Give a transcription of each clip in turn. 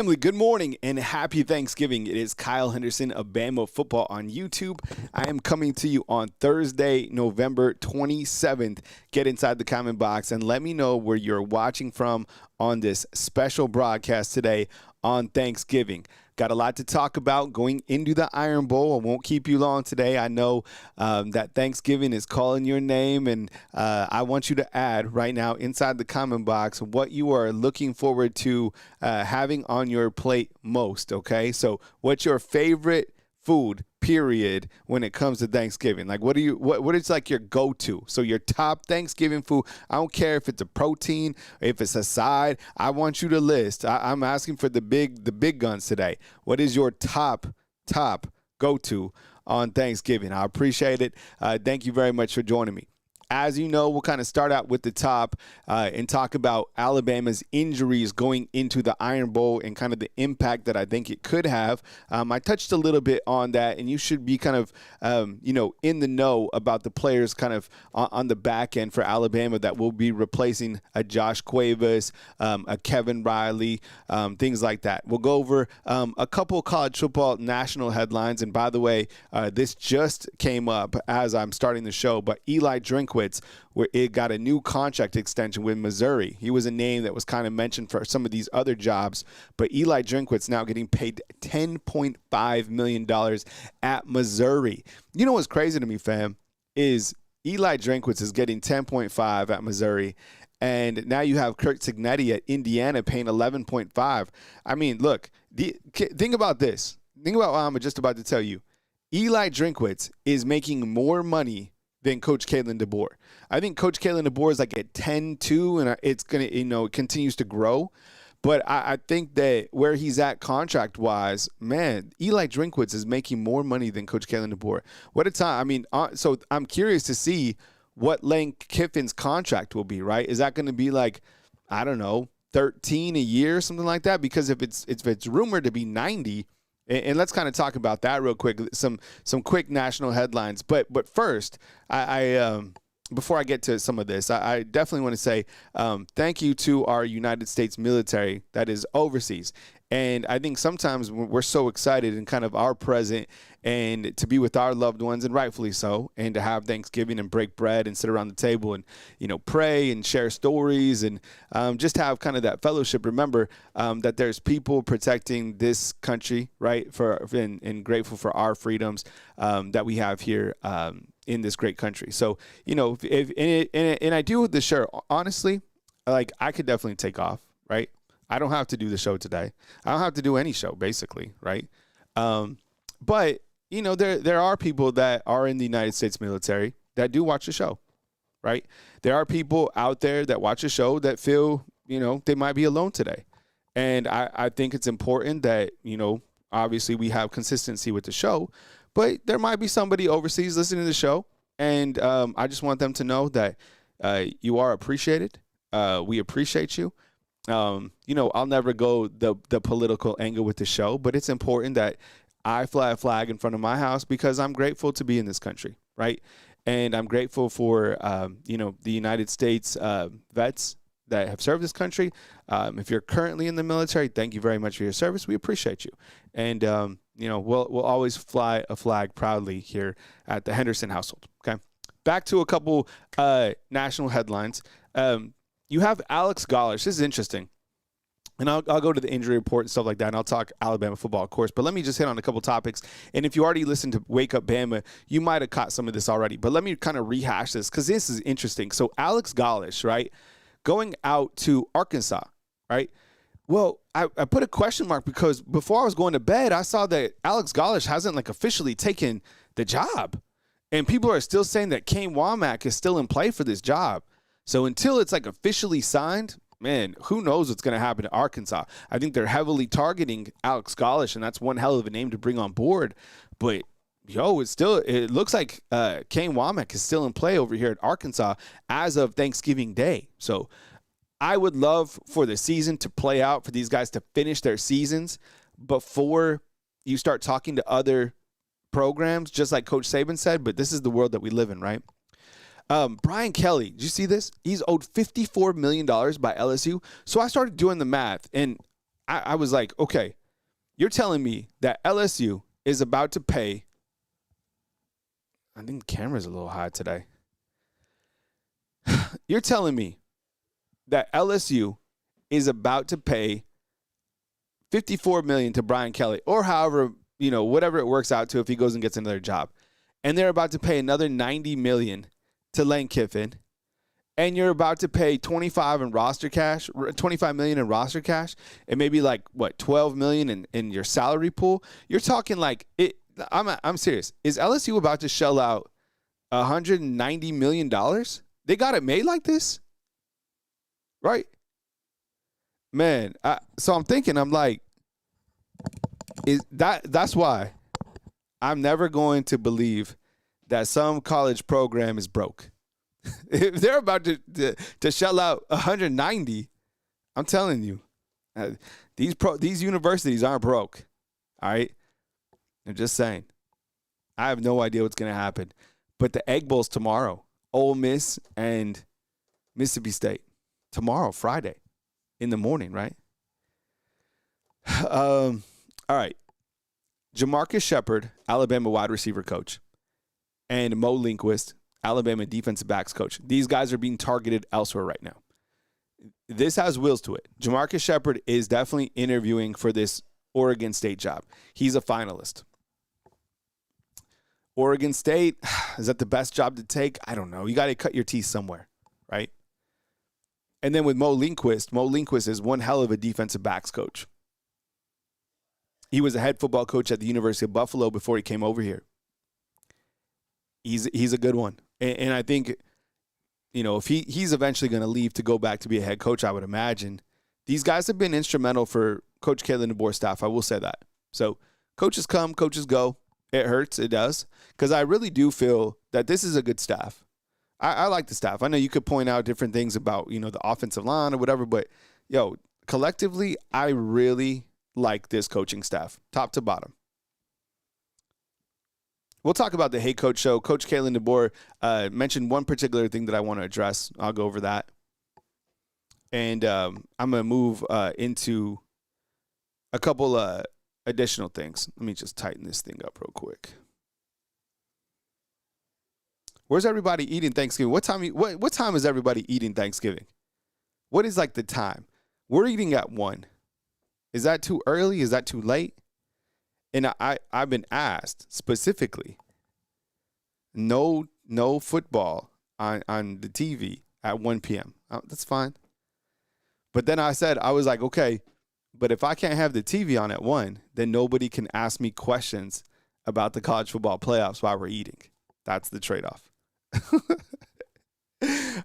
Family, good morning and happy Thanksgiving. It is Kyle Henderson of Bama Football on YouTube. I am coming to you on Thursday, November 27th. Get inside the comment box and let me know where you're watching from on this special broadcast today on Thanksgiving. Got a lot to talk about going into the Iron Bowl. I won't keep you long today. I know that Thanksgiving is calling your name, and I want you to add right now inside the comment box what you are looking forward to having on your plate most, okay? So what's your favorite food, period, when it comes to Thanksgiving? Like, what is like your go-to? So your top Thanksgiving food, I don't care if it's a protein, if it's a side, I want you to list. I'm asking for the big guns today. What is your top go-to on Thanksgiving? I appreciate it. Thank you very much for joining me. As you know, we'll kind of start out with the top and talk about Alabama's injuries going into the Iron Bowl and kind of the impact that I think it could have. I touched a little bit on that, and you should be kind of, in the know about the players kind of on the back end for Alabama that will be replacing a Josh Cuevas, a Kevin Riley, things like that. We'll go over a couple college football national headlines. And by the way, this just came up as I'm starting the show, but Eli Drinkwitz, where it got a new contract extension with Missouri. He was a name that was kind of mentioned for some of these other jobs, but Eli Drinkwitz now getting paid $10.5 million at Missouri. You know what's crazy to me, fam, is Eli Drinkwitz is getting 10.5 at Missouri, and now you have Kirk Cignetti at Indiana paying 11.5. I mean, look, think about this. Think about what I'm just about to tell you. Eli Drinkwitz is making more money than Coach Kalen DeBoer. I think Coach Kalen DeBoer is like at 10-2, and it's going to, it continues to grow. But I think that where he's at contract-wise, man, Eli Drinkwitz is making more money than Coach Kalen DeBoer. What a time. I mean, so I'm curious to see what Lane Kiffin's contract will be, right? Is that going to be like, I don't know, 13 a year, something like that? Because if it's rumored to be 90, and let's kind of talk about that real quick. Some quick national headlines. But first, I before I get to some of this, I definitely want to say thank you to our United States military that is overseas. And I think sometimes we're so excited and kind of our present and to be with our loved ones, and rightfully so, and to have Thanksgiving and break bread and sit around the table and, pray and share stories and just have kind of that fellowship. Remember that there's people protecting this country, right, and grateful for our freedoms that we have here in this great country. So, and I do with the shirt, honestly, like I could definitely take off, right? I don't have to do the show today. I don't have to do any show, basically, right? But, there are people that are in the United States military that do watch the show, right? There are people out there that watch the show that feel, they might be alone today. And I think it's important that, obviously we have consistency with the show, but there might be somebody overseas listening to the show. And I just want them to know that you are appreciated. We appreciate you. I'll never go the political angle with the show, but it's important that I fly a flag in front of my house because I'm grateful to be in this country, right? And I'm grateful for, the United States vets that have served this country. If you're currently in the military, thank you very much for your service. We appreciate you. And, we'll always fly a flag proudly here at the Henderson household, okay? Back to a couple national headlines. You have Alex Gollash. This is interesting. And I'll go to the injury report and stuff like that, and I'll talk Alabama football, of course. But let me just hit on a couple topics. And if you already listened to Wake Up Bama, you might have caught some of this already. But let me kind of rehash this because this is interesting. So Alex Gollash, right, going out to Arkansas, right? Well, I put a question mark because before I was going to bed, I saw that Alex Gollash hasn't officially taken the job. And people are still saying that Kane Womack is still in play for this job. So until it's officially signed, man, who knows what's going to happen to Arkansas. I think they're heavily targeting Alex Gollash, and that's one hell of a name to bring on board. But, it looks like Kane Womack is still in play over here at Arkansas as of Thanksgiving Day. So I would love for the season to play out, for these guys to finish their seasons before you start talking to other programs, just like Coach Saban said. But this is the world that we live in, right? Brian Kelly, did you see this? He's owed $54 million by LSU. So I started doing the math, and I was like, okay, you're telling me that LSU is about to pay. I think the camera's a little high today. You're telling me that LSU is about to pay $54 million to Brian Kelly, or however, whatever it works out to if he goes and gets another job. And they're about to pay another $90 million to Lane Kiffin. And you're about to pay $25 million in roster cash, and maybe like what, $12 million in your salary pool. You're talking like it. I'm serious. Is LSU about to shell out $190 million? They got it made like this, right? Man, so I'm thinking, I'm like, that's why I'm never going to believe that some college program is broke. If they're about to shell out 190, I'm telling you, these universities aren't broke. All right, I'm just saying. I have no idea what's going to happen, but the Egg Bowl's tomorrow. Ole Miss and Mississippi State tomorrow, Friday, in the morning, right? All right. Jamarcus Shepard, Alabama wide receiver coach, and Mo Linguist, Alabama defensive backs coach. These guys are being targeted elsewhere right now. This has wheels to it. Jamarcus Shepard is definitely interviewing for this Oregon State job. He's a finalist. Oregon State, is that the best job to take? I don't know. You got to cut your teeth somewhere, right? And then with Mo Linguist is one hell of a defensive backs coach. He was a head football coach at the University of Buffalo before he came over here. He's a good one. And I think, if he's eventually going to leave to go back to be a head coach, I would imagine. These guys have been instrumental for Coach Kalen DeBoer's staff. I will say that. So coaches come, coaches go. It hurts. It does. Because I really do feel that this is a good staff. I like the staff. I know you could point out different things about, the offensive line or whatever, but, collectively, I really like this coaching staff, top to bottom. We'll talk about the Hey Coach show. Coach Kalen DeBoer mentioned one particular thing that I want to address. I'll go over that. And I'm going to move into a couple additional things. Let me just tighten this thing up real quick. Where's everybody eating Thanksgiving? What time is everybody eating Thanksgiving? What is like the time? We're eating at 1. Is that too early? Is that too late? And I've been asked specifically, no football on the TV at 1 p.m. Oh, that's fine. But then I was like, okay, but if I can't have the TV on at 1, then nobody can ask me questions about the college football playoffs while we're eating. That's the trade-off.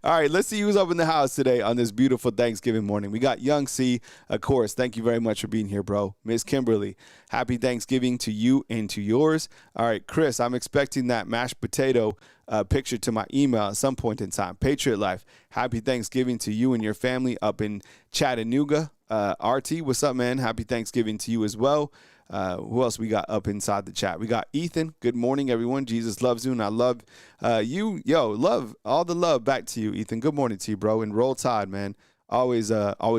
All right, let's see who's up in the house today on this beautiful Thanksgiving morning. We got Young C, of course. Thank you very much for being here, bro. Miss Kimberly, happy Thanksgiving to you and to yours. All right, Chris, I'm expecting that mashed potato picture to my email at some point in time. Patriot Life, happy Thanksgiving to you and your family up in Chattanooga. RT, what's up, man? Happy Thanksgiving to you as well. Who else we got up inside the chat? We got Ethan. Good morning, everyone. Jesus loves you, and I love you. Yo, love, all the love back to you, Ethan. Good morning to you, bro. And Roll Tide, man. Always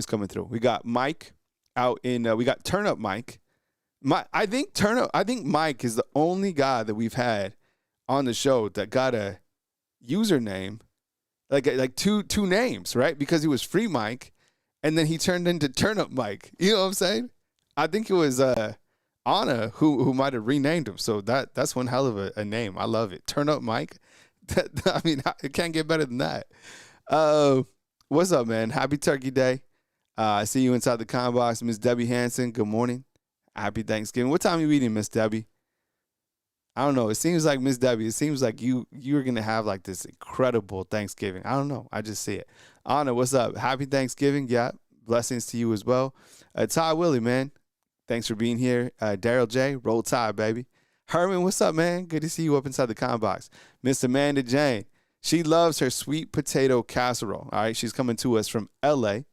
coming through. We got Mike out in. We got Turn Up Mike. I think Mike is the only guy that we've had on the show that got a username, like two names, right? Because he was Free Mike, and then he turned into Turn Up Mike. You know what I'm saying? I think it was Anna who might have renamed him. So that's one hell of a name. I love it. Turn Up Mike. I mean, it can't get better than that. What's up, man? Happy Turkey Day. I see you inside the comment box. Miss Debbie Hanson, good morning. Happy Thanksgiving. What time are you eating, Miss Debbie? I don't know. It seems like, Miss Debbie, it seems like you're going to have like this incredible Thanksgiving. I don't know. I just see it. Anna, what's up? Happy Thanksgiving. Yeah. Blessings to you as well. Ty Willie, man. Thanks for being here. Daryl J, Roll Tide, baby. Herman, what's up, man? Good to see you up inside the comment box. Miss Amanda Jane. She loves her sweet potato casserole. All right. She's coming to us from LA. All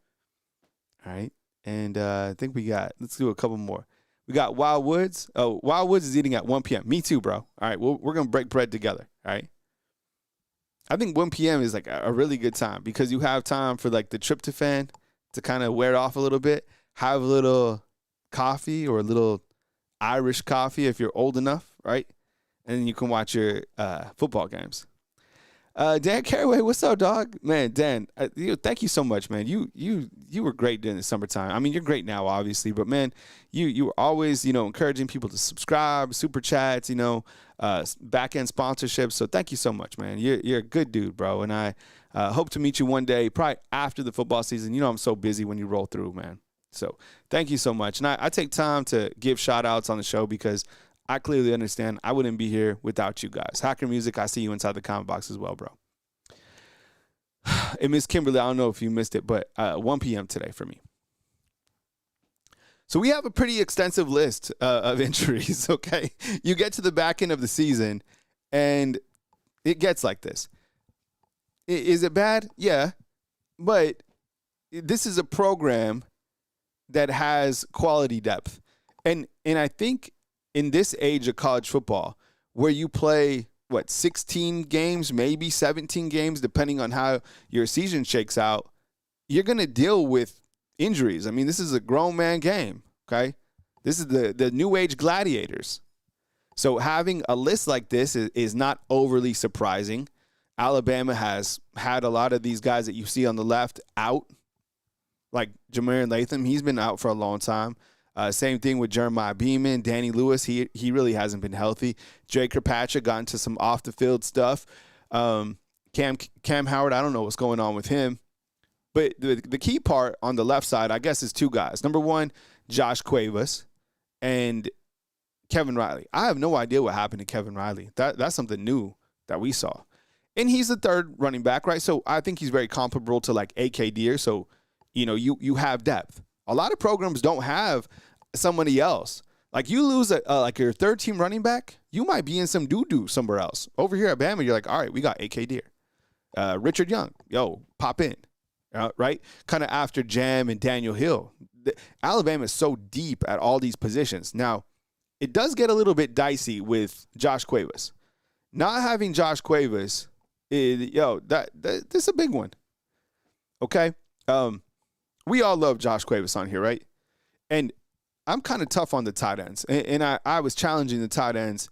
right. And I think let's do a couple more. We got Wild Woods. Oh, Wild Woods is eating at 1 p.m. Me too, bro. All right. We're going to break bread together. All right. I think 1 p.m. is like a really good time because you have time for like the tryptophan to kind of wear off a little bit. have a little coffee or a little Irish coffee if you're old enough, right? And then you can watch your football games. Dan Caraway, what's up, dog? Man, Dan, thank you so much, man. You were great during the summertime. I mean, you're great now, obviously, but man, you were always, encouraging people to subscribe, super chats, back end sponsorships. So thank you so much, man. You're a good dude, bro. And I hope to meet you one day, probably after the football season. I'm so busy when you roll through, man. So thank you so much. And I take time to give shout outs on the show because I clearly understand I wouldn't be here without you guys. Hacker Music, I see you inside the comment box as well, bro. And Miss Kimberly, I don't know if you missed it, but 1 p.m. today for me. So we have a pretty extensive list of injuries, okay? You get to the back end of the season, and it gets like this. Is it bad? Yeah. But this is a program that has quality depth. And I think in this age of college football, where you play, 16 games, maybe 17 games, depending on how your season shakes out, you're going to deal with injuries. I mean, this is a grown man game, okay? This is the new age gladiators. So having a list like this is not overly surprising. Alabama has had a lot of these guys that you see on the left out, like Jameer Latham. He's been out for a long time. Same thing with Jeremiah Beeman, Danny Lewis. He really hasn't been healthy. Jay Kirkpatrick got into some off the field stuff. Cam Howard, I don't know what's going on with him. But the key part on the left side, I guess, is two guys. Number one, Josh Cuevas and Kevin Riley. I have no idea what happened to Kevin Riley. That's something new that we saw. And he's the third running back, right? So I think he's very comparable to like A.K. Deere. So, you have depth. A lot of programs don't have somebody else. Like you lose like your third team running back, you might be in some doo-doo somewhere else. Over here at Bama, you're like, all right, we got A.K. Deere. Richard Young, pop in. Right? Kind of after Jam and Daniel Hill. Alabama is so deep at all these positions. Now, it does get a little bit dicey with Josh Cuevas. Not having Josh Cuevas, that's a big one. Okay? We all love Josh Cuevas on here, right? And I'm kind of tough on the tight ends. And I was challenging the tight ends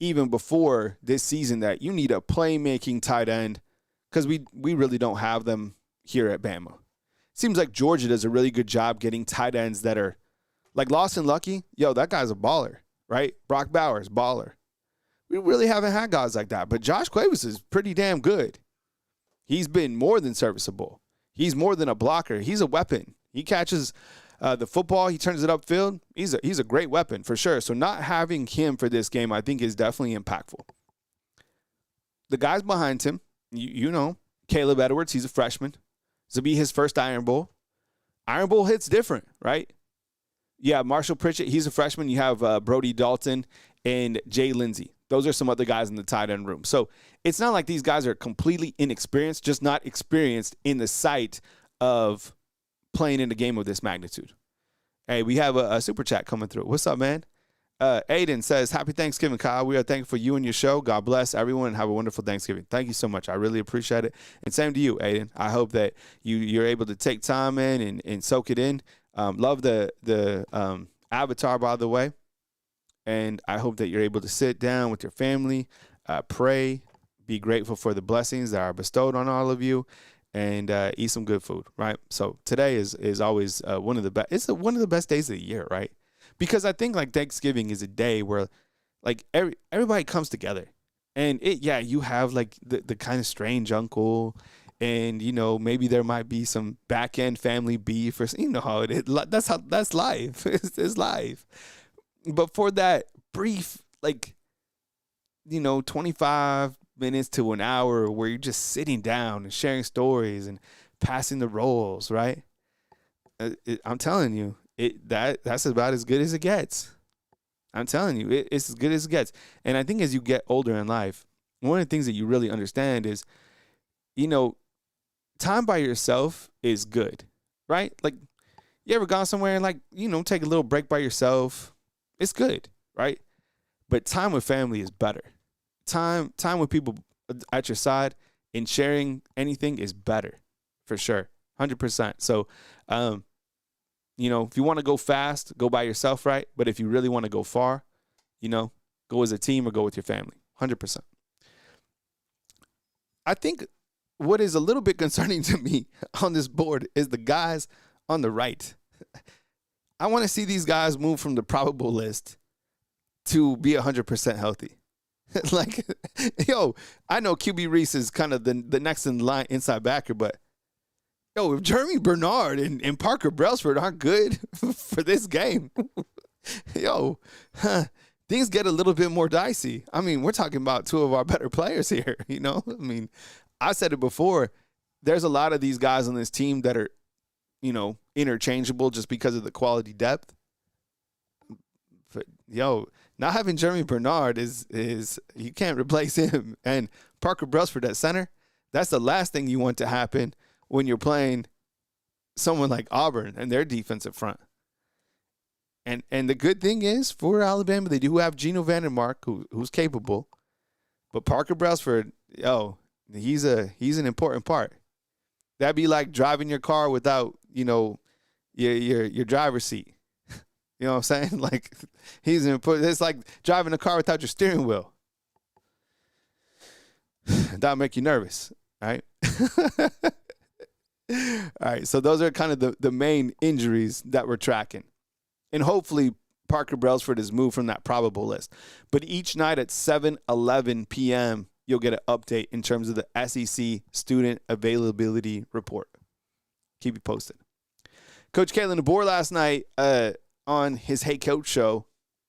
even before this season that you need a playmaking tight end because we really don't have them here at Bama. Seems like Georgia does a really good job getting tight ends that are like Lawson Lucky. That guy's a baller, right? Brock Bowers, baller. We really haven't had guys like that. But Josh Cuevas is pretty damn good. He's been more than serviceable. He's more than a blocker. He's a weapon. He catches the football. He turns it upfield. He's a great weapon for sure. So not having him for this game, I think, is definitely impactful. The guys behind him, Caleb Edwards, he's a freshman. This will be his first Iron Bowl. Iron Bowl hits different, right? Yeah, Marshall Pritchett, he's a freshman. You have Brody Dalton and Jay Lindsey. Those are some other guys in the tight end room. So it's not like these guys are completely inexperienced, just not experienced in the sight of playing in a game of this magnitude. Hey, we have a super chat coming through. What's up, man? Aiden says, happy Thanksgiving, Kyle. We are thankful for you and your show. God bless everyone and have a wonderful Thanksgiving. Thank you so much. I really appreciate it. And same to you, Aiden. I hope that you're able to take time in and soak it in. Love the avatar, by the way. And I hope that you're able to sit down with your family, pray, be grateful for the blessings that are bestowed on all of you, and eat some good food, right? So today is always one of the best. It's one of the best days of the year, right? Because I think like Thanksgiving is a day where like everybody comes together, and you have like the kind of strange uncle, and maybe there might be some back end family beef or how it is. That's life. It's life. But for that brief, 25 minutes to an hour where you're just sitting down and sharing stories and passing the rolls, right? I'm telling you, that's about as good as it gets. I'm telling you, it's as good as it gets. And I think as you get older in life, one of the things that you really understand is, time by yourself is good, right? Like, you ever gone somewhere and take a little break by yourself? It's good, right? But time with family is better. Time with people at your side and sharing anything is better, for sure, 100%. So, if you want to go fast, go by yourself, right? But if you really want to go far, go as a team or go with your family. 100%. I think what is a little bit concerning to me on this board is the guys on the right. I want to see these guys move from the probable list to be 100% healthy. Like, I know QB Reese is kind of the next in line inside backer, but if Jeremy Bernard and Parker Brailsford aren't good for this game, things get a little bit more dicey. I mean, we're talking about two of our better players here, I mean, I said it before, there's a lot of these guys on this team that are, interchangeable just because of the quality depth. But, not having Jeremy Bernard is you can't replace him. And Parker Brailsford at center, that's the last thing you want to happen when you're playing someone like Auburn and their defensive front. And the good thing is for Alabama, they do have Geno Vandermark, who's capable. But Parker Brailsford, he's an important part. That'd be like driving your car without, your driver's seat. You know what I'm saying? Like, he's important. It's like driving a car without your steering wheel. That'll make you nervous, right? All right, so those are kind of the main injuries that we're tracking. And hopefully Parker Brailsford is moved from that probable list. But each night at 7:11 p.m., you'll get an update in terms of the SEC student availability report. Keep you posted. Coach Kalen DeBoer last night on his Hey Coach show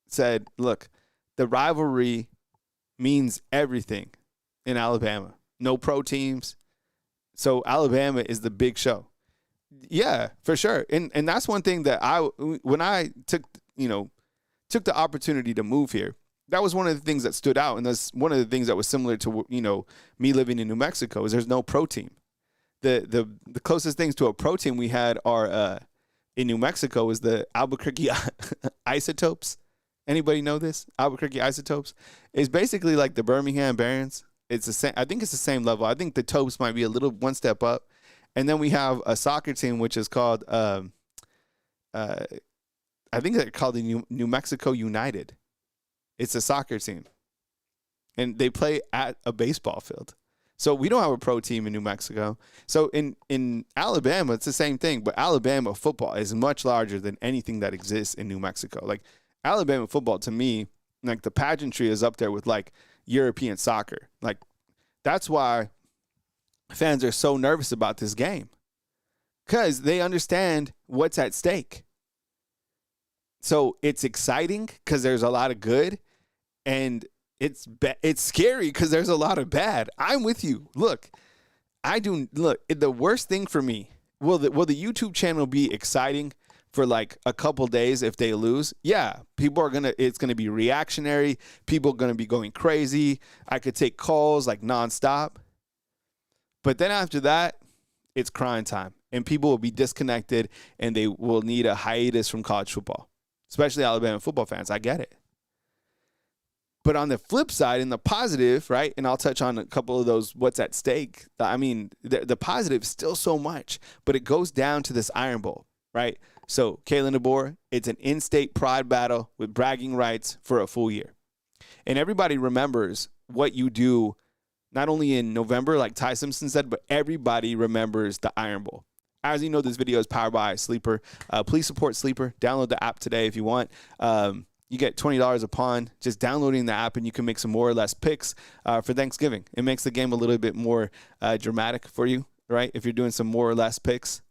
said, look, the rivalry means everything in Alabama. No pro teams. So Alabama is the big show. Yeah, for sure. And that's one thing that when I took the opportunity to move here, that was one of the things that stood out. And that's one of the things that was similar to, me living in New Mexico is there's no pro team. The closest things to a pro team we had are in New Mexico is the Albuquerque Isotopes. Anybody know this? Albuquerque Isotopes is basically like the Birmingham Barons. It's the same. I think it's the same level. I think the Topes might be a little one step up. And then we have a soccer team, which is called, I think they're called the New Mexico United. It's a soccer team. And they play at a baseball field. So we don't have a pro team in New Mexico. So in Alabama, it's the same thing. But Alabama football is much larger than anything that exists in New Mexico. Like, Alabama football, to me, like, the pageantry is up there with, like, European soccer. Like, that's why fans are so nervous about this game, because they understand what's at stake. So it's exciting because there's a lot of good, and it's scary because there's a lot of bad. I'm with you. Look, the worst thing for me, will the YouTube channel be exciting for like a couple days if they lose? Yeah, it's gonna be reactionary. People are gonna be going crazy. I could take calls like nonstop. But then after that, it's crying time. And people will be disconnected, and they will need a hiatus from college football, especially Alabama football fans. I get it. But on the flip side, in the positive, right, and I'll touch on a couple of those what's at stake. I mean, the positive is still so much, but it goes down to this Iron Bowl, right? So, Kalen DeBoer, it's an in-state pride battle with bragging rights for a full year. And everybody remembers what you do not only in November, like Ty Simpson said, but everybody remembers the Iron Bowl. As you know, this video is powered by Sleeper. Please support Sleeper. Download the app today if you want. You get $20 upon just downloading the app, and you can make some more or less picks for Thanksgiving. It makes the game a little bit more dramatic for you, right, if you're doing some more or less picks.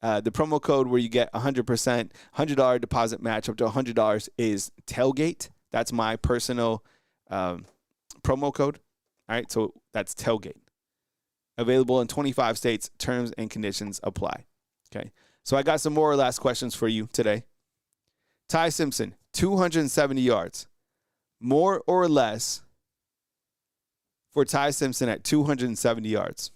The promo code where you get 100%, $100 deposit match up to $100 is Tailgate. That's my personal promo code. All right, so that's Tailgate. Available in 25 states. Terms and conditions apply. Okay, so I got some more or less questions for you today. Ty Simpson, 270 yards. More or less for Ty Simpson at 270 yards.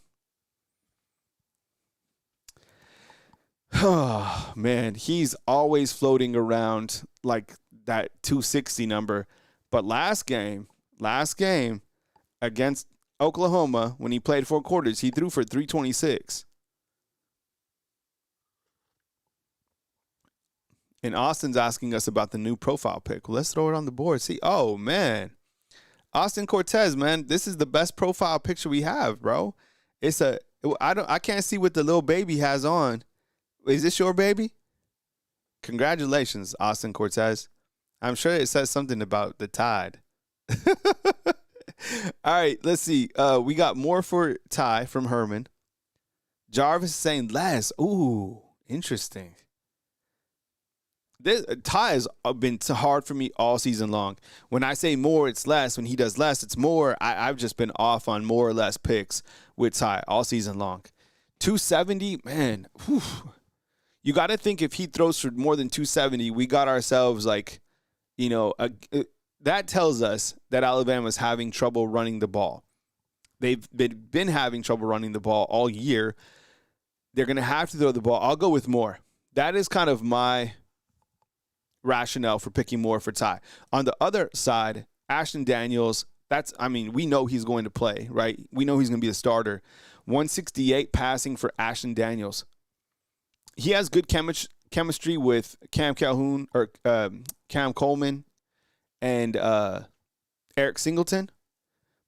Oh, man, he's always floating around like that 260 number. But last game, against Oklahoma, when he played 4 quarters, he threw for 326. And Austin's asking us about the new profile pic. Well, let's throw it on the board. See, oh man, Austin Cortez, man, this is the best profile picture we have, bro. It's a I can't see what the little baby has on. Is this your baby? Congratulations, Austin Cortez. I'm sure it says something about the Tide. All right, let's see. We got more for Ty from Herman. Jarvis is saying less. Ooh, interesting. This Ty has been hard for me all season long. When I say more, it's less. When he does less, it's more. I've just been off on more or less picks with Ty all season long. 270, man. Whew. You got to think if he throws for more than 270, we got ourselves like, that tells us that Alabama's having trouble running the ball. They've been having trouble running the ball all year. They're going to have to throw the ball. I'll go with more. That is kind of my rationale for picking more for Ty. On the other side, Ashton Daniels, we know he's going to play, right? We know he's going to be a starter. 168 passing for Ashton Daniels. He has good chemistry with Cam Calhoun or Cam Coleman and Eric Singleton.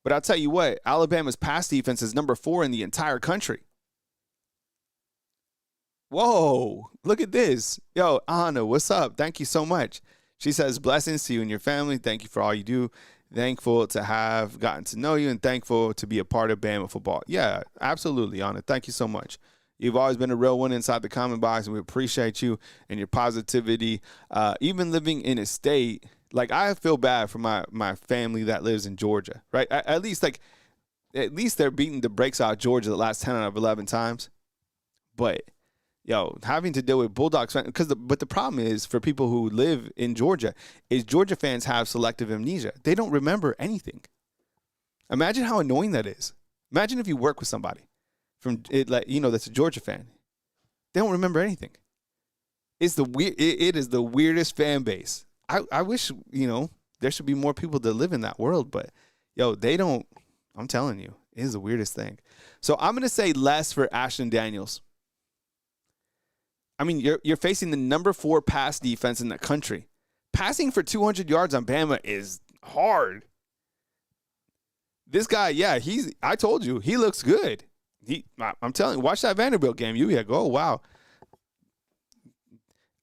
But I'll tell you what, Alabama's pass defense is number 4 in the entire country. Whoa, look at this. Yo, Anna, what's up? Thank you so much. She says, blessings to you and your family. Thank you for all you do. Thankful to have gotten to know you and thankful to be a part of Bama football. Yeah, absolutely, Anna. Thank you so much. You've always been a real one inside the comment box, and we appreciate you and your positivity. Even living in a state, like I feel bad for my family that lives in Georgia, right? At least they're beating the brakes out of Georgia the last 10 out of 11 times. But having to deal with Bulldogs fans, but the problem is for people who live in Georgia is Georgia fans have selective amnesia. They don't remember anything. Imagine how annoying that is. Imagine if you work with somebody from it, that's a Georgia fan. They don't remember anything. It is the weirdest fan base. I wish there should be more people that live in that world, but they don't. I'm telling you, it is the weirdest thing. So I'm gonna say less for Ashton Daniels. I mean, you're facing the number 4 pass defense in the country. Passing for 200 yards on Bama is hard. This guy, I told you, he looks good. I'm telling you, watch that Vanderbilt game. You go, oh, wow.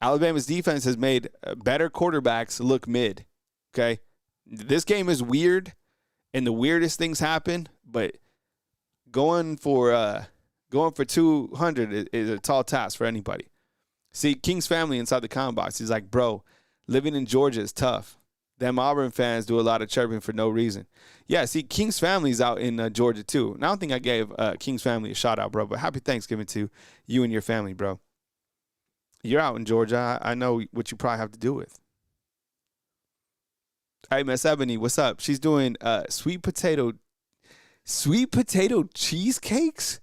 Alabama's defense has made better quarterbacks look mid. Okay, this game is weird, and the weirdest things happen. But going for 200 is a tall task for anybody. See, King's family inside the comment box. He's like, bro, living in Georgia is tough. Them Auburn fans do a lot of chirping for no reason. Yeah, see, King's family's out in Georgia too. And I don't think I gave King's family a shout out, bro. But happy Thanksgiving to you and your family, bro. You're out in Georgia. I know what you probably have to do with. Hey, Miss Ebony, what's up? She's doing sweet potato cheesecakes?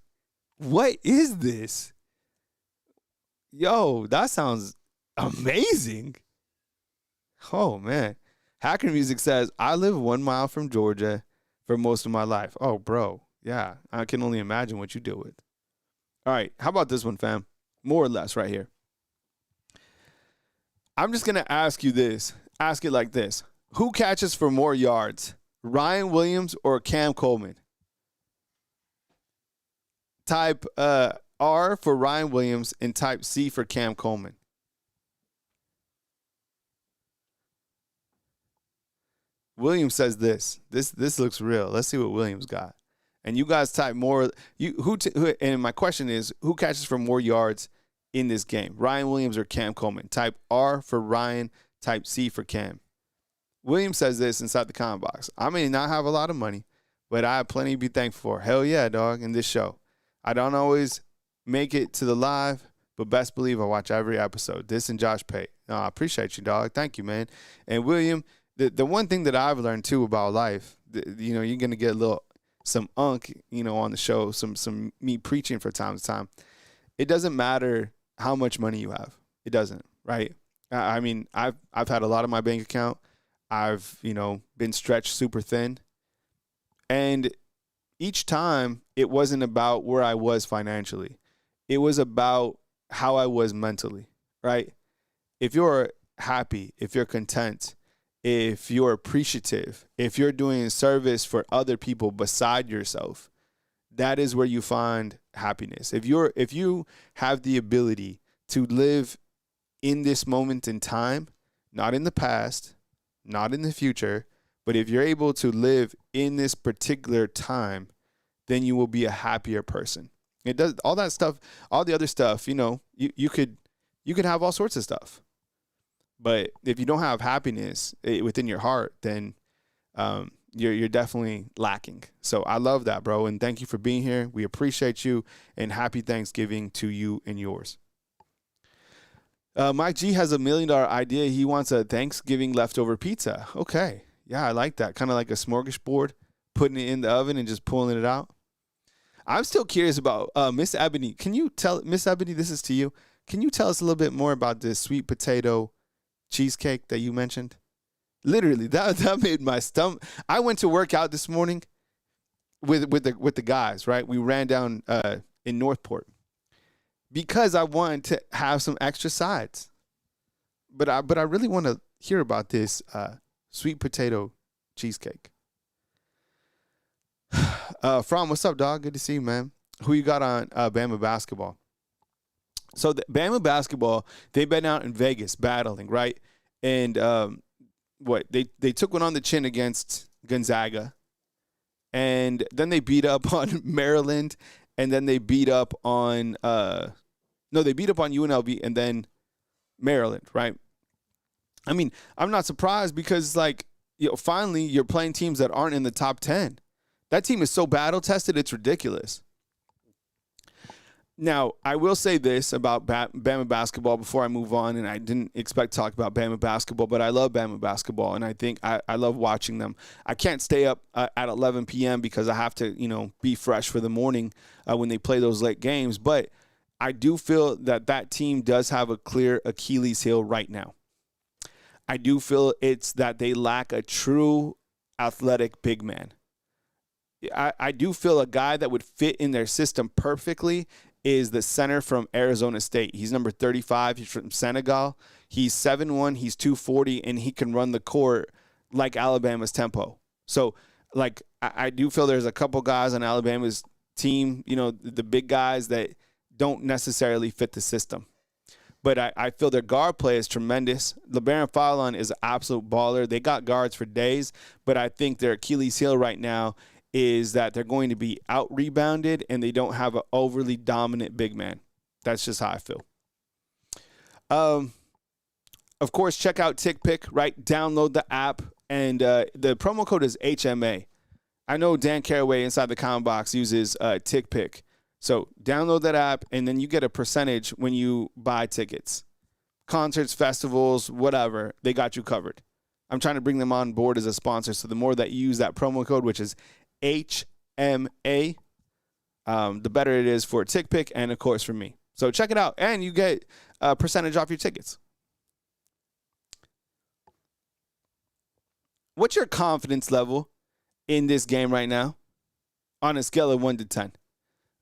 What is this? Yo, that sounds amazing. Oh, man. Hacker Music says, I live 1 mile from Georgia for most of my life. Oh, bro. Yeah, I can only imagine what you deal with. All right, how about this one, fam? More or less right here. I'm just going to ask you this. Ask it like this. Who catches for more yards, Ryan Williams or Cam Coleman? Type R for Ryan Williams and type C for Cam Coleman. Williams says this. This looks real. Let's see what Williams got. And you guys type more. And my question is, who catches for more yards in this game? Ryan Williams or Cam Coleman? Type R for Ryan. Type C for Cam. Williams says this inside the comment box. I may not have a lot of money, but I have plenty to be thankful for. Hell yeah, dog, in this show. I don't always make it to the live, but best believe I watch every episode. This and Josh Pate. No, I appreciate you, dog. Thank you, man. And William, the one thing that I've learned too about life, you're gonna get some unk, on the show, some me preaching from time to time. It doesn't matter how much money you have. It doesn't, right? I mean, I've had a lot of my bank account. I've been stretched super thin, and each time it wasn't about where I was financially. It was about how I was mentally, right? if you're happy, if you're content, if you're appreciative, if you're doing service for other people beside yourself, that is where you find happiness. If you have the ability to live in this moment in time, not in the past, not in the future, but if you're able to live in this particular time, then you will be a happier person. It does all that stuff, all the other stuff, you could have all sorts of stuff. But if you don't have happiness within your heart, then you're definitely lacking. So I love that, bro. And thank you for being here. We appreciate you, and happy Thanksgiving to you and yours. Mike G has $1 million idea. He wants a Thanksgiving leftover pizza. Okay. Yeah, I like that. Kind of like a smorgasbord, putting it in the oven and just pulling it out. I'm still curious about Miss Ebony. Can you tell Miss Ebony, this is to you. Can you tell us a little bit more about this sweet potato cheesecake that you mentioned? Literally, that made my stomach. I went to work out this morning with the guys, right? We ran down in Northport because I wanted to have some extra sides. But I really want to hear about this sweet potato cheesecake. From, what's up, dog? Good to see you, man. Who you got on Bama basketball? So the Bama basketball, they've been out in Vegas battling, right? And they took one on the chin against Gonzaga, and then they beat up on Maryland, and then they beat up on they beat up on UNLV and then Maryland, right? I mean, I'm not surprised because finally you're playing teams that aren't in the top 10. That team is so battle tested, it's ridiculous. Now, I will say this about Bama basketball before I move on, and I didn't expect to talk about Bama basketball, but I love Bama basketball, and I think I love watching them. I can't stay up at 11 p.m. because I have to, be fresh for the morning when they play those late games, but I do feel that team does have a clear Achilles heel right now. I do feel it's that they lack a true athletic big man. I do feel a guy that would fit in their system perfectly is the center from Arizona State. He's number 35. He's from Senegal. He's 7'1". He's 240, and he can run the court like Alabama's tempo. So, I do feel there's a couple guys on Alabama's team, the big guys that don't necessarily fit the system. But I feel their guard play is tremendous. LeBaron Fallon is an absolute baller. They got guards for days, but I think their Achilles heel right now is that they're going to be out-rebounded and they don't have an overly dominant big man. That's just how I feel. Of course, check out TickPick, right? Download the app, and the promo code is HMA. I know Dan Caraway inside the comment box uses TickPick. So download that app, and then you get a percentage when you buy tickets. Concerts, festivals, whatever, they got you covered. I'm trying to bring them on board as a sponsor, so the more that you use that promo code, which is HMA, the better it is for TickPick and, of course, for me. So check it out, and you get a percentage off your tickets. What's your confidence level in this game right now on a scale of 1 to 10?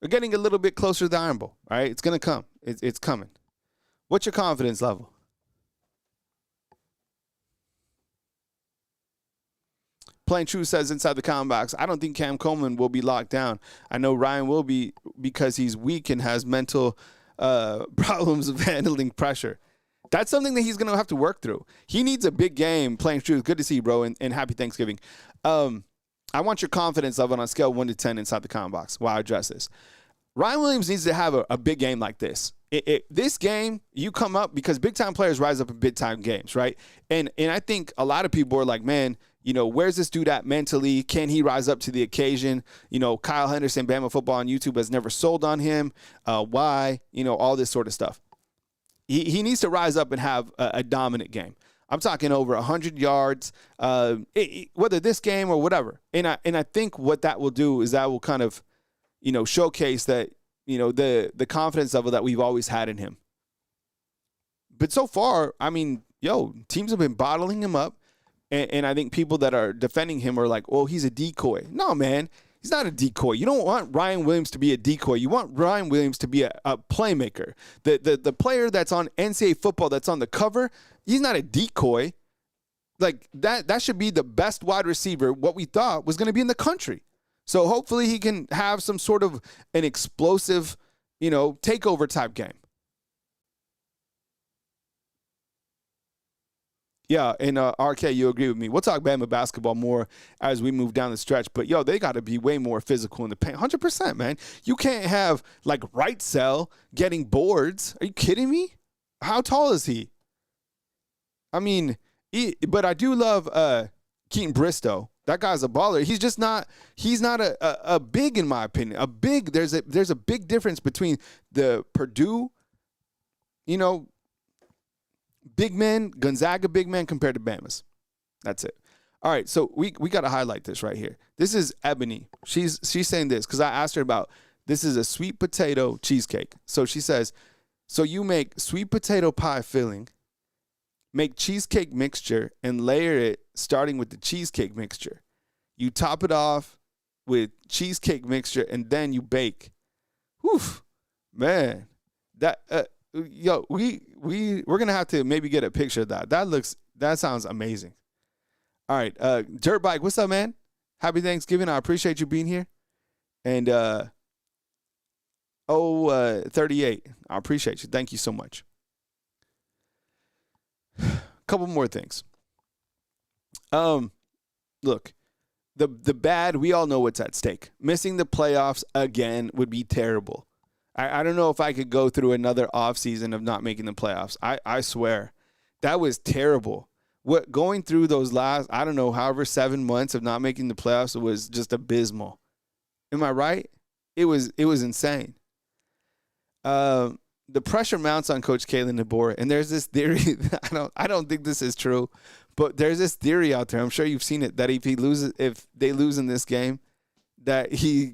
We're getting a little bit closer to the Iron Bowl, all right? It's going to come. It's coming. What's your confidence level? Plain True says inside the comment box, I don't think Cam Coleman will be locked down. I know Ryan will be because he's weak and has mental problems of handling pressure. That's something that he's going to have to work through. He needs a big game. Plain True, good to see you, bro, and happy Thanksgiving. I want your confidence level on a scale of 1 to 10 inside the comment box while I address this. Ryan Williams needs to have a big game like this. This game, you come up because big-time players rise up in big-time games, right? And I think a lot of people are like, man, where's this dude at mentally? Can he rise up to the occasion? Kyle Henderson, Bama Football on YouTube has never sold on him. Why? All this sort of stuff. He needs to rise up and have a dominant game. I'm talking over 100 yards, whether this game or whatever. And I think what that will do is that will kind of, showcase that, the confidence level that we've always had in him. But so far, I mean, teams have been bottling him up. And I think people that are defending him are like, well, he's a decoy. No, man. He's not a decoy. You don't want Ryan Williams to be a decoy. You want Ryan Williams to be a playmaker. The player that's on NCAA football that's on the cover, he's not a decoy. Like that should be the best wide receiver, what we thought was going to be in the country. So hopefully he can have some sort of an explosive, takeover type game. Yeah, and RK, you agree with me. We'll talk Bama basketball more as we move down the stretch. But, they got to be way more physical in the paint. 100%, man. You can't have, like, right cell getting boards. Are you kidding me? How tall is he? I mean, but I do love Keaton Bristow. That guy's a baller. He's not a big, in my opinion. There's a big difference between the Purdue, big men, Gonzaga big men compared to Bama's. That's it. All right, so we got to highlight this right here. This is Ebony. She's saying this because I asked her about, this is a sweet potato cheesecake. So she says, so you make sweet potato pie filling, make cheesecake mixture, and layer it starting with the cheesecake mixture. You top it off with cheesecake mixture, and then you bake. Whew, man. That we're gonna have to maybe get a picture of that. That sounds amazing. All right, Dirt Bike, what's up, man? Happy Thanksgiving. I appreciate you being here. And 38, I appreciate you. Thank you so much. Couple more things. Look, the bad, we all know what's at stake. Missing the playoffs again would be terrible. I don't know if I could go through another offseason of not making the playoffs. I swear. That was terrible. Going through those last, I don't know, however 7 months of not making the playoffs was just abysmal. Am I right? It was insane. The pressure mounts on Coach Kalen DeBoer, and there's this theory, I don't think this is true, but there's this theory out there, I'm sure you've seen it, that if they lose in this game, that he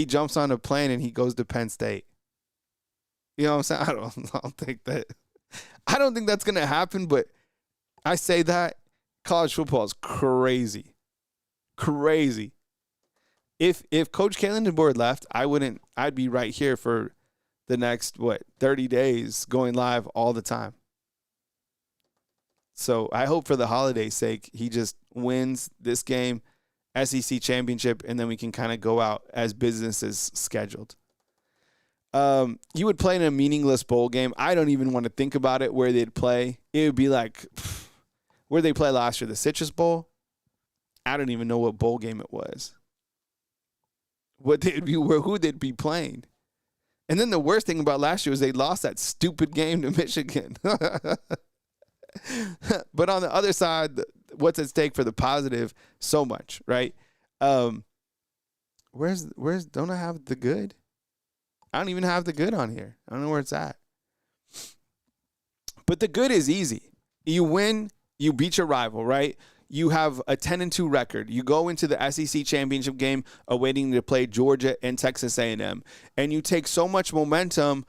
jumps on a plane and he goes to Penn State. You know what I'm saying? I don't think that's going to happen, but I say that college football is crazy. Crazy. If Coach Kalen DeBoer left, I'd be right here for the next 30 days going live all the time. So I hope for the holiday's sake he just wins this game, SEC championship, and then we can kind of go out as business is scheduled. You would play in a meaningless bowl game. I don't even want to think about it where they'd play. It would be like, where they play last year, the Citrus Bowl? I don't even know what bowl game it was. Who they'd be playing. And then the worst thing about last year was they lost that stupid game to Michigan. But on the other side, what's at stake for the positive? So much, right? Don't I have the good? I don't even have the good on here. I don't know where it's at. But the good is easy. You win, you beat your rival, right? You have a 10-2 record. You go into the SEC championship game awaiting to play Georgia and Texas A&M, and you take so much momentum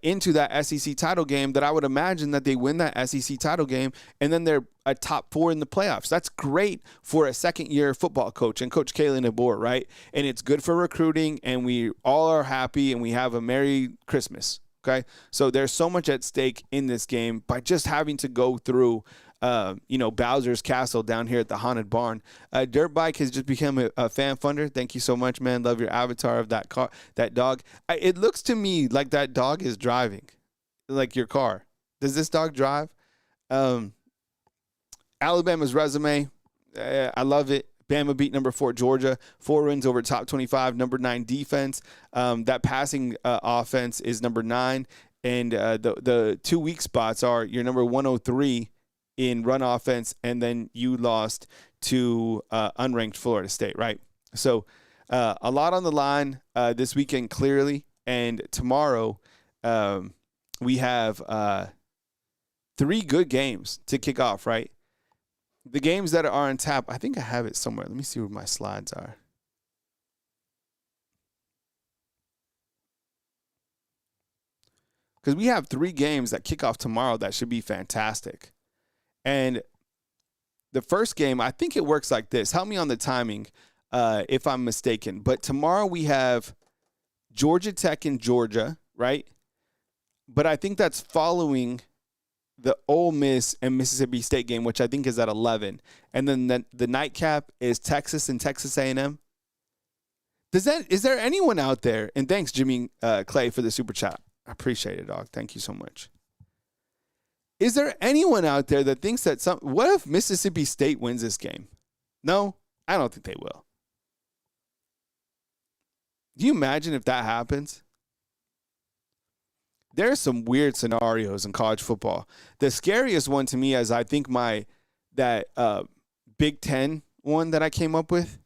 into that SEC title game that I would imagine that they win that SEC title game, and then they're a top 4 in the playoffs. That's great for a second-year football coach and Coach Kalen DeBoer, right? And it's good for recruiting, and we all are happy, and we have a Merry Christmas, okay? So there's so much at stake in this game by just having to go through Bowser's Castle down here at the Haunted Barn. Dirt Bike has just become a fan funder. Thank you so much, man. Love your avatar of that car, that dog. It looks to me like that dog is driving, like your car. Does this dog drive? Alabama's resume, I love it. Bama beat number 4 Georgia, 4 wins over top 25, number 9 defense. That passing offense is number 9, and the 2 weak spots are your number 103 in run offense, and then you lost to unranked Florida State, right? So a lot on the line this weekend, clearly, and tomorrow we have 3 good games to kick off, right? The games that are on tap, I think I have it somewhere. Let me see where my slides are. Because we have 3 games that kick off tomorrow that should be fantastic. And the first game, I think it works like this. Help me on the timing. if I'm mistaken. But tomorrow we have Georgia Tech and Georgia, right? But I think that's following the Ole Miss and Mississippi State game, which I think is at 11. And then the nightcap is Texas and Texas A&M. Is there anyone out there? And thanks, Jimmy Clay, for the super chat. I appreciate it, dog. Thank you so much. Is there anyone out there that thinks that what if Mississippi State wins this game? No, I don't think they will. Do you imagine if that happens? There are some weird scenarios in college football. The scariest one to me is I think that Big Ten one that I came up with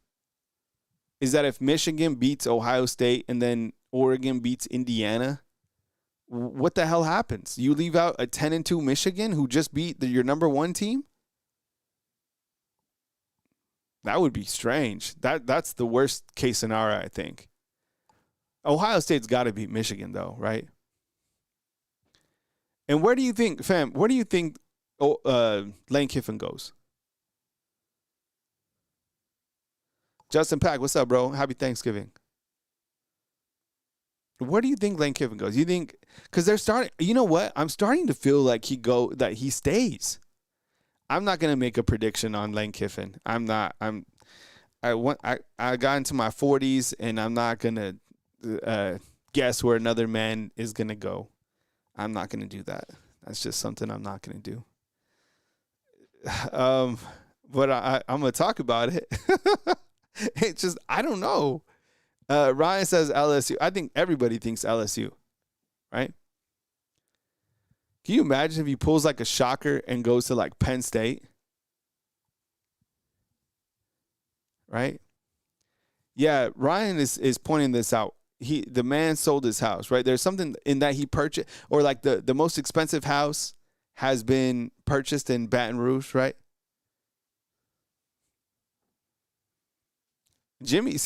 is that if Michigan beats Ohio State and then Oregon beats Indiana, what the hell happens? You leave out a 10-2 Michigan who just beat your number one team? That would be strange. That's the worst case scenario, I think. Ohio State's got to beat Michigan, though, right? And where do you think Lane Kiffin goes? Justin Pack, what's up, bro? Happy Thanksgiving. Where do you think Lane Kiffin goes? You think because they're starting? You know what? I'm starting to feel like that he stays. I'm not gonna make a prediction on Lane Kiffin. I'm not. I got into my 40s, and I'm not gonna guess where another man is gonna go. I'm not gonna do that. That's just something I'm not gonna do. But I'm gonna talk about it. It's just I don't know. Ryan says LSU. I think everybody thinks LSU, right? Can you imagine if he pulls like a shocker and goes to like Penn State? Right? Yeah, Ryan is pointing this out. The man sold his house, right? There's something in that he purchased, or like the most expensive house has been purchased in Baton Rouge, right? Jimmy,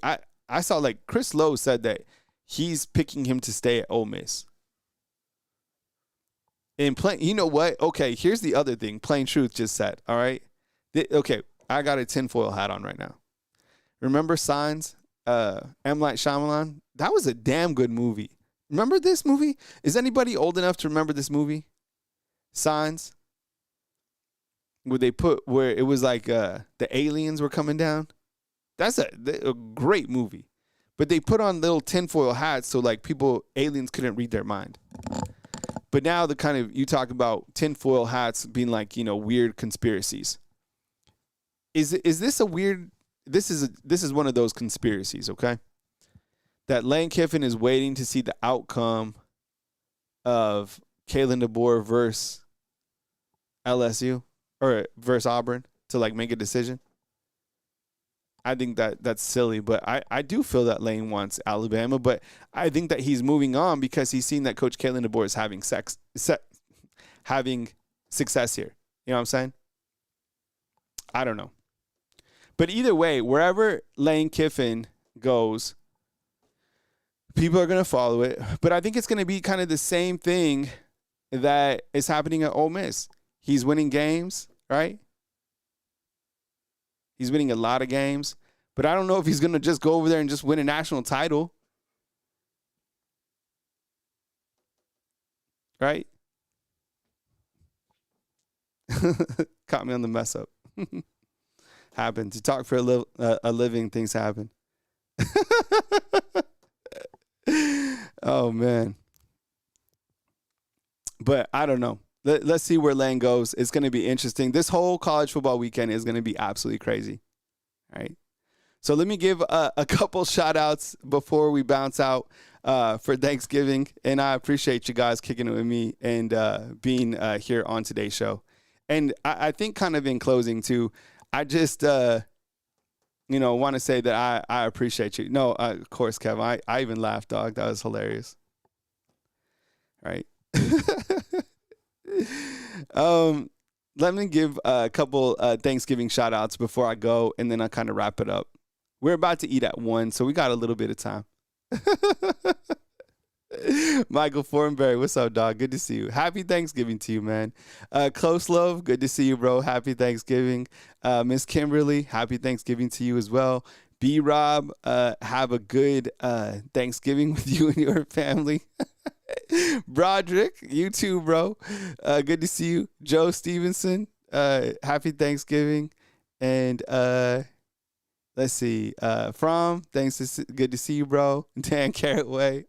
I saw like Chris Lowe said that he's picking him to stay at Ole Miss. And you know what? Okay, here's the other thing. Plain Truth just said, all right? Okay, I got a tinfoil hat on right now. Remember Signs? M. Night Shyamalan? That was a damn good movie. Remember this movie? Is anybody old enough to remember this movie? Signs? Where it was like the aliens were coming down? That's a great movie. But they put on little tinfoil hats so like aliens couldn't read their mind. But now you talk about tinfoil hats being like, weird conspiracies. Is this a weird, this is one of those conspiracies, okay? That Lane Kiffin is waiting to see the outcome of Kalen DeBoer versus LSU or versus Auburn to like make a decision. I think that's silly, but I do feel that Lane wants Alabama, but I think that he's moving on because he's seen that Coach Kalen DeBoer is having success here. You know what I'm saying? I don't know. But either way, wherever Lane Kiffin goes, people are going to follow it. But I think it's going to be kind of the same thing that is happening at Ole Miss. He's winning games, right? He's winning a lot of games, but I don't know if he's going to just go over there and just win a national title. Right? Caught me on the mess up. Happens. You talk for a living, things happen. Oh, man. But I don't know. Let's see where Lane goes. It's going to be interesting. This whole college football weekend is going to be absolutely crazy. All right. So let me give a couple shout outs before we bounce out for Thanksgiving. And I appreciate you guys kicking it with me and being here on today's show. And I think kind of in closing too, I just, want to say that I appreciate you. No, of course, Kev, I even laughed, dog. That was hilarious. All right. Let me give a couple Thanksgiving shout outs before I go, and then I'll kind of wrap it up. We're about to eat at 1, so we got a little bit of time. Michael Fortenberry, what's up, dog? Good to see you. Happy Thanksgiving to you, man. Close Love, good to see you, bro. Happy Thanksgiving. Miss Kimberly, happy Thanksgiving to you as well. B Rob, have a good Thanksgiving with you and your family. Broderick, you too, bro. Good to see you. Joe Stevenson, happy Thanksgiving. And let's see. Thanks. Good to see you, bro. Dan Carrotway.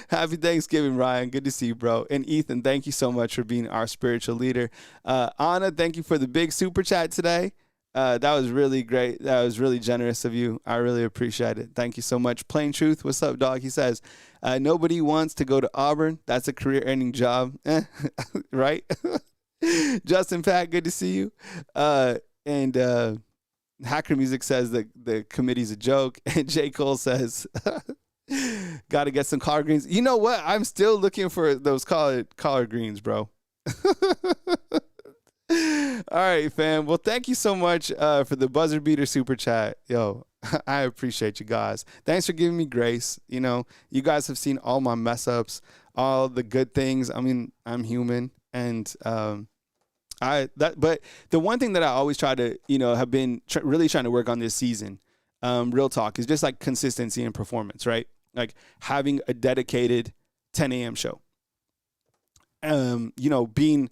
Happy Thanksgiving, Ryan. Good to see you, bro. And Ethan, thank you so much for being our spiritual leader. Anna, thank you for the big super chat today. That was really great. That was really generous of you. I really appreciate it. Thank you so much. Plain Truth, what's up, dog? He says, nobody wants to go to Auburn. That's a career-ending job. Right? Justin Pat, good to see you. And Hacker Music says that the committee's a joke. And J. Cole says, got to get some collard greens. You know what? I'm still looking for those collard greens, bro. All right, fam. Well, thank you so much for the buzzer beater super chat. Yo, I appreciate you guys. Thanks for giving me grace. You know, you guys have seen all my mess ups, all the good things. I mean, I'm human. And but the one thing that I always try to, have been really trying to work on this season, real talk, is just like consistency and performance, right? Like having a dedicated 10 a.m. show, being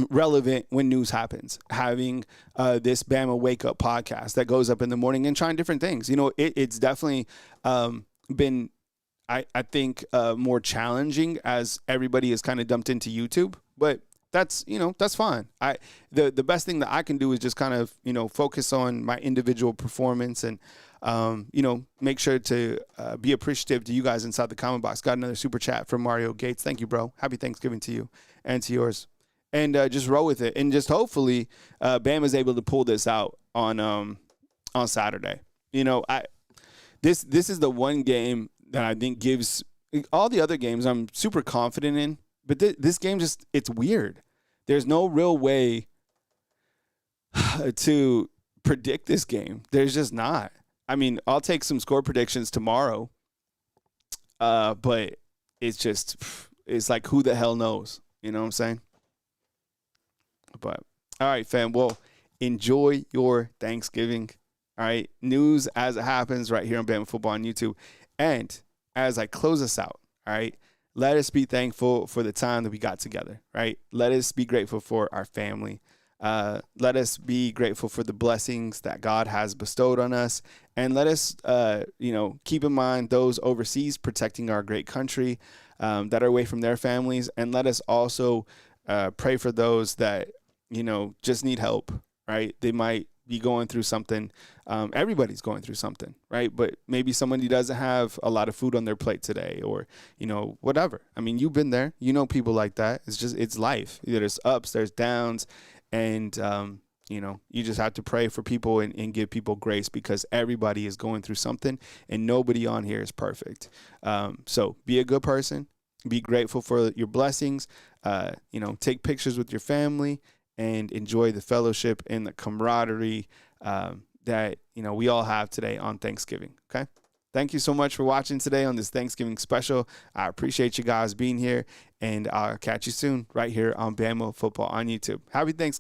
relevant when news happens, having this Bama Wake Up podcast that goes up in the morning and trying different things. It's definitely been, I think, more challenging as everybody is kind of dumped into YouTube, but that's fine. The best thing that I can do is just kind of, focus on my individual performance and, make sure to be appreciative to you guys inside the comment box. Got another super chat from Mario Gates. Thank you, bro. Happy Thanksgiving to you and to yours. And just roll with it. And just hopefully Bama's able to pull this out on Saturday. This is the one game that I think gives all the other games I'm super confident in. But this game it's weird. There's no real way to predict this game. There's just not. I mean, I'll take some score predictions tomorrow. But it's like, who the hell knows? You know what I'm saying? But, all right, fam. Well, enjoy your Thanksgiving. All right. News as it happens right here on Bama Football on YouTube. And as I close us out, all right, let us be thankful for the time that we got together, right? Let us be grateful for our family. Let us be grateful for the blessings that God has bestowed on us. And let us, keep in mind those overseas protecting our great country that are away from their families. And let us also pray for those that, just need help, right? They might be going through something. Everybody's going through something, right? But maybe somebody doesn't have a lot of food on their plate today or, whatever. I mean, you've been there. People like that. It's life. There's ups, there's downs. And, you just have to pray for people and give people grace because everybody is going through something and nobody on here is perfect. So be a good person. Be grateful for your blessings. Take pictures with your family and enjoy the fellowship and the camaraderie that, we all have today on Thanksgiving. Okay. Thank you so much for watching today on this Thanksgiving special. I appreciate you guys being here, and I'll catch you soon right here on Bama Football on YouTube. Happy Thanksgiving.